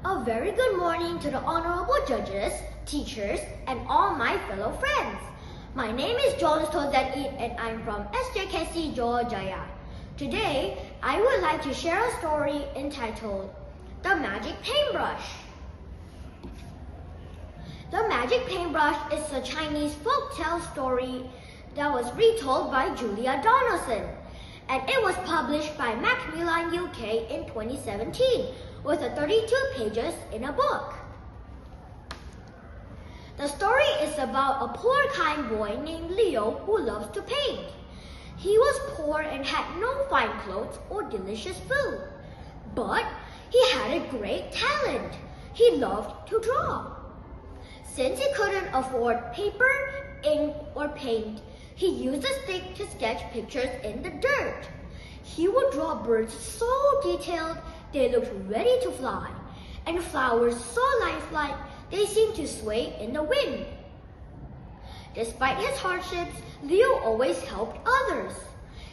A very good morning to the honorable judges, teachers, and all my fellow friends. My name is Jonas Tozet and I'm from SJKC JOHOR JAYA. Today, I would like to share a story entitled The Magic Paintbrush. The Magic Paintbrush is a Chinese folktale story that was retold by Julia Donaldson, and it was published by Macmillan UK in 2017 with 32 pages in a book. The story is about a poor kind boy named Leo who loves to paint. He was poor and had no fine clothes or delicious food, but he had a great talent. He loved to draw. Since he couldn't afford paper, ink, or paint, he used a stick to sketch pictures in the dirt. He would draw birds so detailed they looked ready to fly, and flowers so lifelike they seemed to sway in the wind. Despite his hardships, Leo always helped others.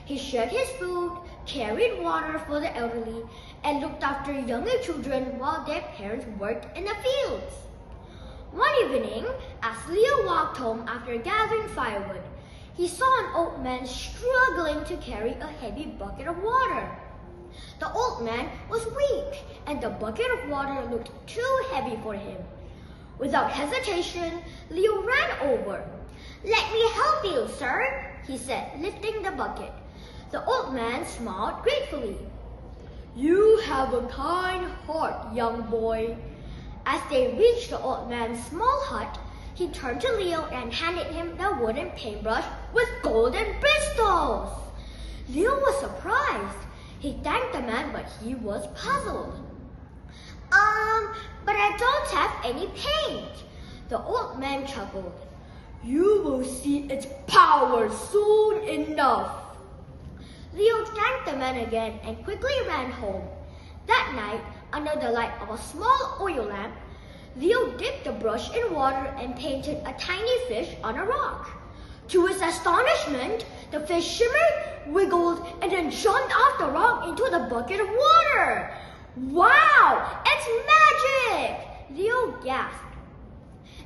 He shared his food, carried water for the elderly, and looked after younger children while their parents worked in the fields. One evening, as Leo walked home after gathering firewood, he saw an old man struggling to carry a heavy bucket of water. The old man was weak, and the bucket of water looked too heavy for him. Without hesitation, Leo ran over. "Let me help you, sir," he said, lifting the bucket. The old man smiled gratefully. "You have a kind heart, young boy." As they reached the old man's small hut, he turned to Leo and handed him the wooden paintbrush with golden bristles. Leo was surprised. He thanked the man, but he was puzzled. But I don't have any paint." The old man chuckled. "You will see its power soon enough." Leo thanked the man again and quickly ran home. That night, under the light of a small oil lamp, Leo dipped the brush in water and painted a tiny fish on a rock. To his astonishment, the fish shimmered, wiggled, and then jumped off the rock into the bucket of water. "Wow, it's magic!" Leo gasped.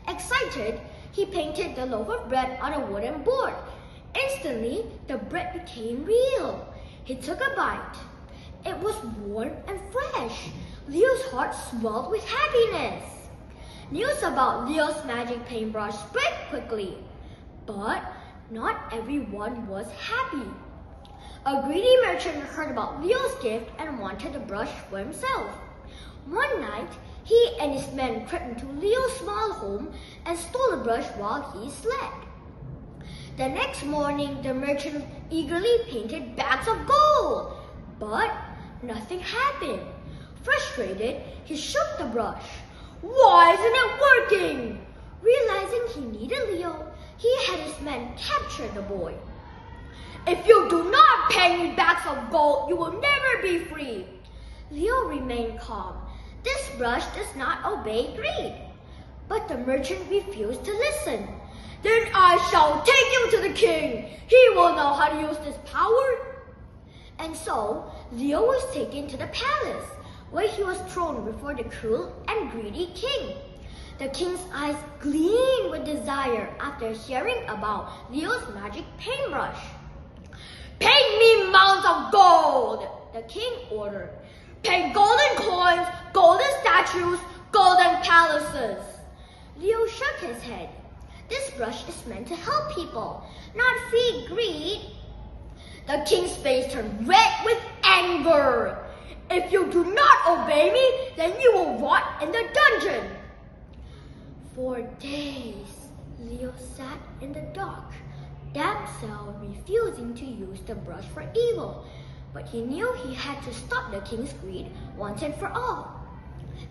Excited, he painted the loaf of bread on a wooden board. Instantly, the bread became real. He took a bite. It was warm and fresh. Leo's heart swelled with happiness. News about Leo's magic paintbrush spread quickly, but not everyone was happy. A greedy merchant heard about Leo's gift and wanted the brush for himself. One night, he and his men crept into Leo's small home and stole the brush while he slept. The next morning, the merchant eagerly painted bags of gold, but nothing happened. Frustrated, he shook the brush. "Why isn't it working?" Realizing he needed Leo, he had his men capture the boy. "If you do not pay me bags of gold, you will never be free." Leo remained calm. This brush does not obey greed. But the merchant refused to listen. "Then I shall take you to the king. He will know how to use this power." And so, Leo was taken to the palace, where he was thrown before the cruel and greedy king. The king's eyes gleamed with desire after hearing about Leo's magic paintbrush. "Paint me mounds of gold," the king ordered. "Paint golden coins, golden statues, golden palaces." Leo shook his head. "This brush is meant to help people, not feed greed." The king's face turned red with anger. "If you do not obey me, then you will rot in the dungeon." For days, Leo sat in the dark, damp cell, refusing to use the brush for evil. But he knew he had to stop the king's greed once and for all.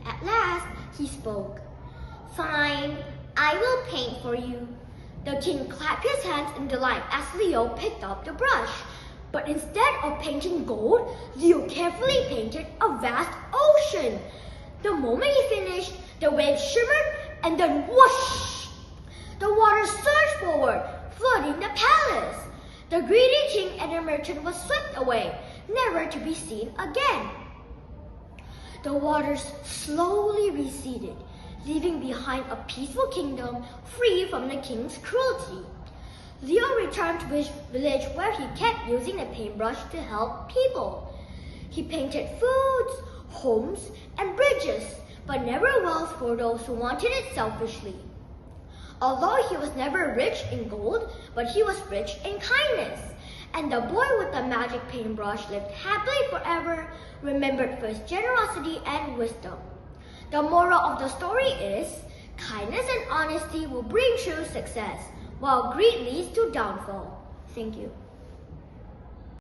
At last, he spoke. "Fine, I will paint for you." The king clapped his hands in delight as Leo picked up the brush. But instead of painting gold, Leo carefully painted a vast ocean. The moment he finished, the waves shimmered and then whoosh! The water surged forward, flooding the palace. The greedy king and the merchant was swept away, never to be seen again. the waters slowly receded, leaving behind a peaceful kingdom free from the king's cruelty. Leo returned to his village where he kept using the paintbrush to help people. He painted foods, homes, and bridges, but never wealth for those who wanted it selfishly. Although he was never rich in gold, but he was rich in kindness. And the boy with the magic paintbrush lived happily forever, remembered for his generosity and wisdom. The moral of the story is, kindness and honesty will bring true success, while greed leads to downfall. Thank you.